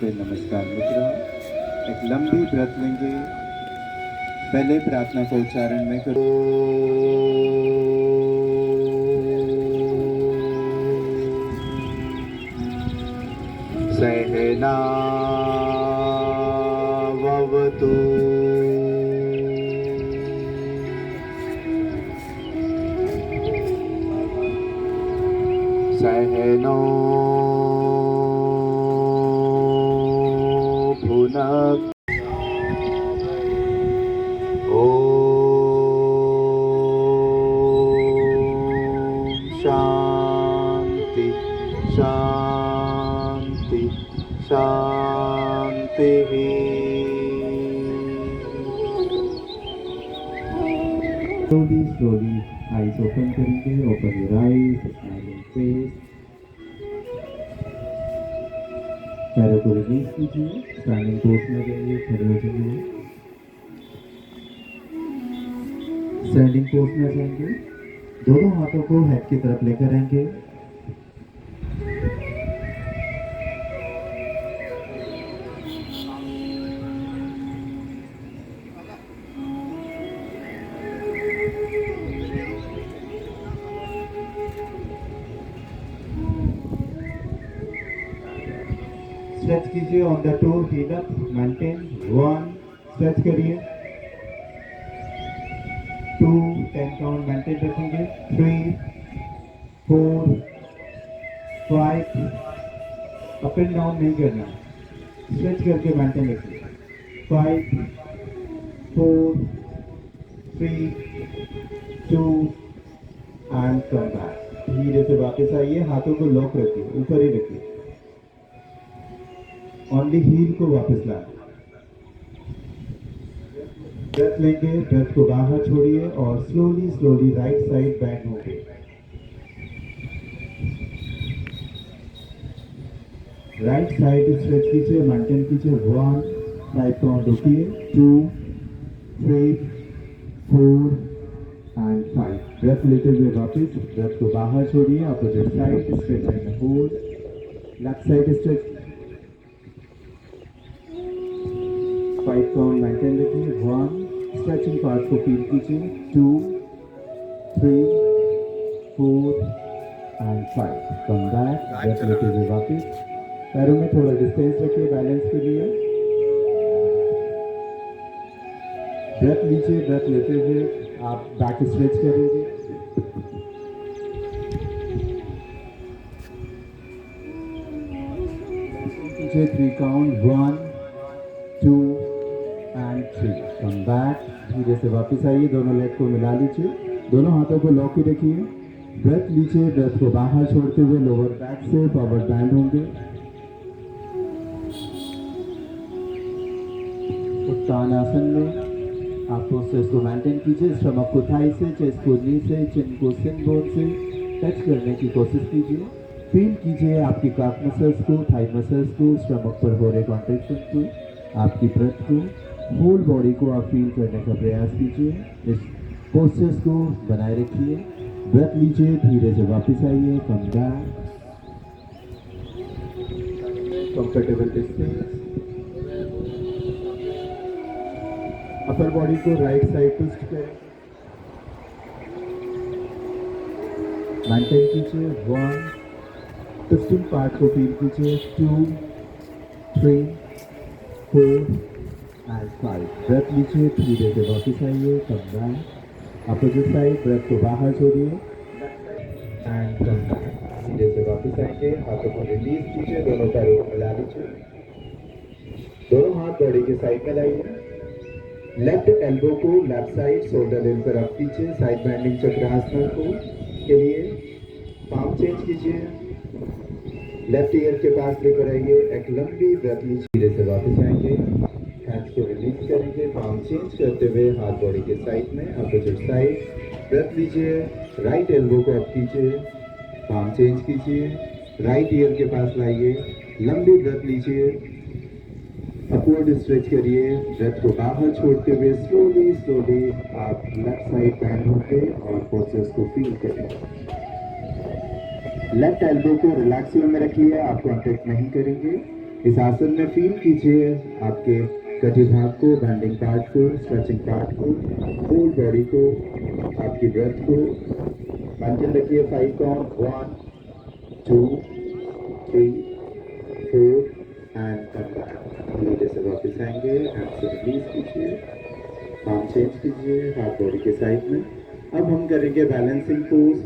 पे नमस्कार मुद्रा। एक लंबी ब्रत लेंगे। पहले प्रार्थना को उच्चारण में करो। सहना ववतु सहनो भुनक्तु। शांति शांति शांति। slowly eyes open करेंगे। open your eyes, smiling face। पैरों को रिलीज कीजिए। स्टैंडिंग पोज में जाइए, खड़े हो जाइए। स्टैंडिंग पोज में जाएंगे। दोनों हाथों को हेड की तरफ लेकर आएंगे। स्ट्रेच कीजिए on the toe, heel up, maintain. 1 stretch करिए। 2 10 काउंट मेंटेन रखेंगे। 3 4 5 अप एंड डाउन नहीं करना, स्ट्रेच करके मेंटेन रखिए। 5 4 3 2 एंड कम बैक। धीरे से वापस आइए। हाथों को लॉक रखिए, ऊपर ही रखिए। ओनली हील को वापस लाएं। ब्रेथ लेंगे, ब्रेथ को बाहर छोड़िए और slowly slowly right side band होंगे। राइट साइड स्ट्रेच कीजिए, मेंटेन कीजिए। 1 5 काउंट रुकिए। 2 3 4 एंड 5। ब्रेथ लेते हुए वापस ब्रेथ को बाहर छोड़िए। Opposite side stretch and hold. Left side stretch. 5 count maintain रखिए। 1 स्ट्रेचिंग पार्ट को फील कीजिए। 2 3 4 एंड 5। Come back. ब्रेथ लेते हुए वापस पैरों में थोड़ा डिस्टेंस रखिए बैलेंस के लिए। ब्रेथ लीजिए। ब्रेथ लेते हुए आप बैक स्ट्रेच करेंगे। कीजिए 3 काउंट। 1 2 एंड 3। Come back. धीरे से वापस आइए। दोनों लेग को मिला लीजिए। दोनों हाथों को लॉक ही रखिए। ब्रेथ लीजिए। ब्रेथ को बाहर छोड़ते हुए लोअर बैक से फॉरवर्ड बैंड होंगे। उत्तान आसन में आप पोस्चर्स को मेंटेन कीजिए। स्टमक को थाई से, चेस्ट को नी से, चिन को सिन बोन से टच करने की कोशिश कीजिए। फील कीजिए आपकी काफ मसल्स को, थाई मसल्स को, स्टमक पर हो रहे कॉन्ट्रैक्शन को, आपकी ब्रेथ को, होल बॉडी को आप फील करने का प्रयास कीजिए। इस पोस्चर्स को बनाए रखिए। ब्रेथ लीजिए। धीरे से वापस आइए। Come back. Comfortable distance. Upper body को राइट साइड ट्विस्ट करें। मेंटेन कीजिए। 1 ट्विस्टिंग पार्ट को फील कीजिए। 2 3 4 एंड 5। ब्रेथ लीजिए। धीरे से वापस आइए। Come back. Opposite side breath को बाहर छोड़िए एंड कम बैक। धीरे से वापस आएंगे। हाथों को रिलीज कीजिए। दोनों पैरों को मिला लीजिए। दोनों हाथ बॉडी के साइड में लाइए। लेफ्ट एल्बो को लेफ्ट साइड शोल्डर लेन पर रख दीजिए। साइड बैंडिंग चक्रासन को के लिए पाम चेंज कीजिए। लेफ्ट ईयर के पास लेकर आइए। एक लंबी ब्रेथ लीजिए। धीरे से वापस आएंगे। हैंड्स को रिलीज करेंगे। पाम चेंज करते हुए हाथ बॉडी के साइड में। अपोजिट साइड ब्रेथ लीजिए। राइट एल्बो को अप कीजिए। पाम चेंज कीजिए। राइट ईयर के पास लाइए। लंबी ब्रेथ लीजिए। अपवर्ड स्ट्रेच करिए। ब्रेथ को बाहर छोड़ते हुए स्लोली स्लोली आप लेफ्ट साइड बैंड होंगे और पोस्चर्स को फील करेंगे। लेफ्ट एल्बो को रिलैक्स में रखिए। आप कॉन्ट्रैक्ट नहीं करेंगे। इस आसन में फील कीजिए आपके कटी भाग को, बैंडिंग पार्ट को, स्ट्रेचिंग पार्ट को, होल बॉडी को, आपकी ब्रेथ को। मेंटेन रखिए 5 काउंट, 1 2 3 4 एंड कम बैक। धीरे से वापस आएंगे, हैंड से रिलीज कीजिए, पाम चेंज कीजिए हाथ बॉडी के साइड में। अब हम करेंगे बैलेंसिंग पोज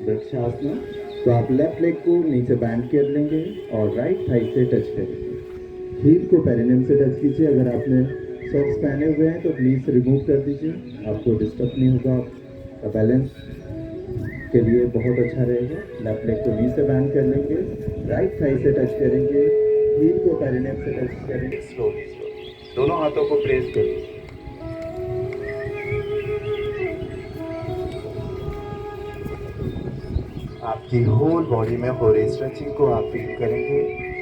वृक्षासन। तो आप लेफ्ट लेग को नीचे बैंड कर लेंगे और राइट थाई से टच करेंगे। हील को पेरिनियम से टच कीजिए। अगर आपने सॉक्स पहने हुए हैं तो प्लीज रिमूव कर दीजिए, आपको डिस्टर्ब नहीं होगा। आपका बैलेंस के लिए बहुत अच्छा रहेगा। लेफ्ट लेग को नीचे बैंड कर लेंगे, राइट थाई से टच करेंगे, हील को पेरिनियम से टच करेंगे। स्लोली दोनों हाथों को प्रेस कर लीजिए। आपकी होल बॉडी में हो रही स्ट्रेचिंग को आप फील करेंगे।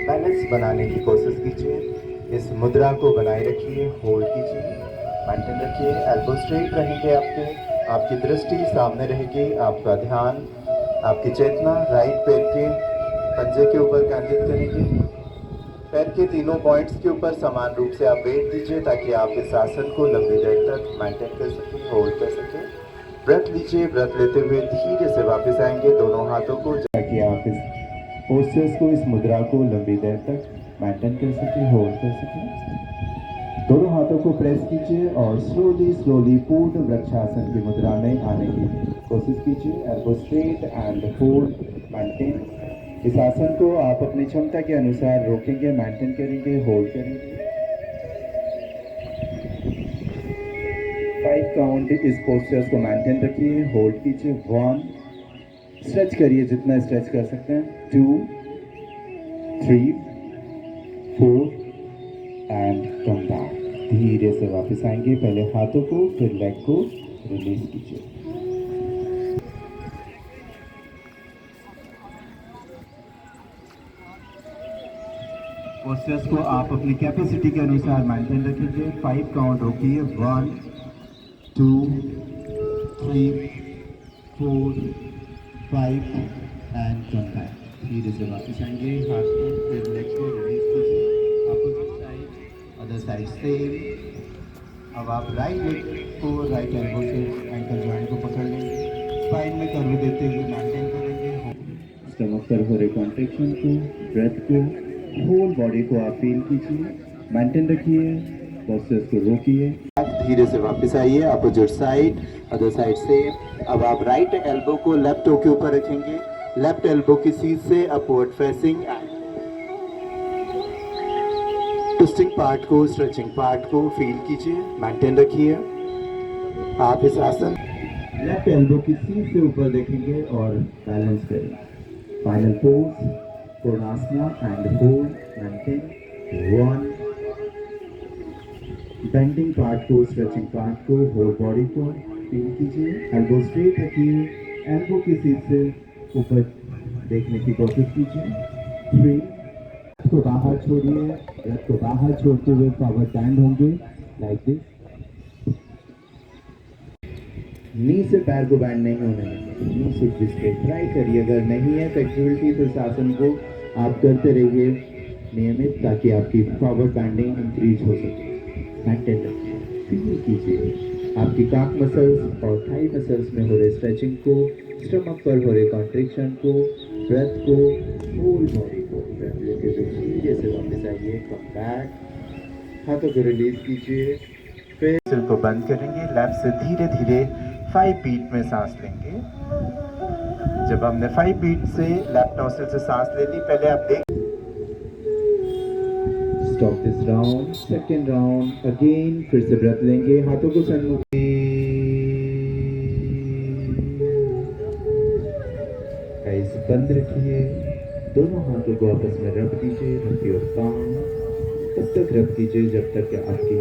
बैलेंस बनाने की कोशिश कीजिए। इस मुद्रा को बनाए रखिए, होल्ड कीजिए, मेंटेन रखिए। एल्बो स्ट्रेट रहेंगे आपकी दृष्टि सामने रहेगी। आपका ध्यान, आपकी चेतना राइट पैर के पंजे के ऊपर केंद्रित करेंगे। पैर के तीनों पॉइंट्स के ऊपर समान रूप से आप वेट दीजिए ताकि आप इस आसन को लंबी देर तक मेंटेन कर सकें, होल्ड कर सकें। ब्रेथ लीजिए, ब्रेथ लेते हुए धीरे से वापस आएंगे दोनों हाथों को, ताकि आप इस पोस्चर्स को, इस मुद्रा को लंबी देर तक मेंटेन कर सकें, होल्ड कर सकें। दोनों हाथों को प्रेस कीजिए और स्लोली स्लोली पूर्ण वृक्षासन की मुद्रा में आने की कोशिश कीजिए। Elbow straight and hold, maintain. इस आसन को आप अपनी क्षमता के अनुसार रोकेंगे, मेंटेन करेंगे, होल्ड करेंगे। 5 काउंट इस पोस्चर्स को मेंटेन रखिए, होल्ड कीजिए। 1, स्ट्रेच करिए जितना स्ट्रेच कर सकते हैं। 2 3 4 एंड कम बैक। धीरे से वापस आएंगे, पहले हाथों को फिर लेग को रिलीज कीजिए। पोस्चर्स को आप अपनी कैपेसिटी के अनुसार मेंटेन रखेंगे। 5 काउंट रोकिए। 1 2 3 4 5 एंड कम बैक। धीरे से वापस आएंगे, हाथ को फिर लेग को रिलीज कीजिए। Opposite side, other side same. अब आप राइट लेग को राइट एल्बो से एंकल जॉइंट को पकड़ लेंगे, स्पाइन में कर्व देते हुए मेंटेन करेंगे। स्टमक पर हो रहे कॉन्ट्रैक्शन को, ब्रेथ को, होल बॉडी को आप फील कीजिए, मेंटेन रखिए, पोस्चर्स को रोकिए। धीरे से वापस आइए, अपोजिट साइड, अदर साइड से। अब आप राइट एल्बो को लेफ्ट टो के ऊपर रखेंगे, लेफ्ट एल्बो की सीध से अपवर्ड फेसिंग। ट्विस्टिंग पार्ट को, स्ट्रेचिंग पार्ट को फील कीजिए, मेंटेन रखिए। आप इस आसन लेफ्ट एल्बो की सीध से ऊपर देखेंगे और बैलेंस करें। फाइनल पोज पूर्णासना and hold, maintain. 1, bending part को, स्ट्रेचिंग पार्ट को, होल बॉडी को फील कीजिए। एल्बो स्ट्रेट रखिए, एल्बो की सीध से ऊपर देखने की कोशिश कीजिए। 3, को बाहर छोड़िए, ब्रेथ को बाहर छोड़ते हुए फॉरवर्ड बैंड होंगे लाइक दिस। नी से पैर को बैंड नहीं होने देंगे, नी शुड बी स्ट्रेट। ट्राई करिए, अगर नहीं है फ्लेक्सिबिलिटी तो इस आसन को आप करते रहिए नियमित, ताकि आपकी फॉरवर्ड बैंडिंग इंक्रीज हो सके। मेंटेन रखिए, फील कीजिए आपकी काफ मसल्स और थाई मसल्स में हो रहे स्ट्रेचिंग को, स्टमक पर हो रहे कॉन्ट्रैक्शन को, ब्रेथ को, होल बॉडी को। ब्रेथ लेते हुए धीरे से वापस आइए, कम बैक। हाथों को रिलीज कीजिए, फिर सिर को बंद करेंगे। लेफ्ट से धीरे धीरे 5 बीट में सांस लेंगे। जब हमने 5 बीट से लेफ्ट नोस्ट्रिल से सांस ले ली, पहले आप देख stop this round. Second round again, फिर से ब्रेथ लेंगे, हाथों को सन्मुख बंद रखिए। दोनों हाथों को आपस में रब दीजिए, रब योर पाम। तब तक रब कीजिए जब तक कि आपकी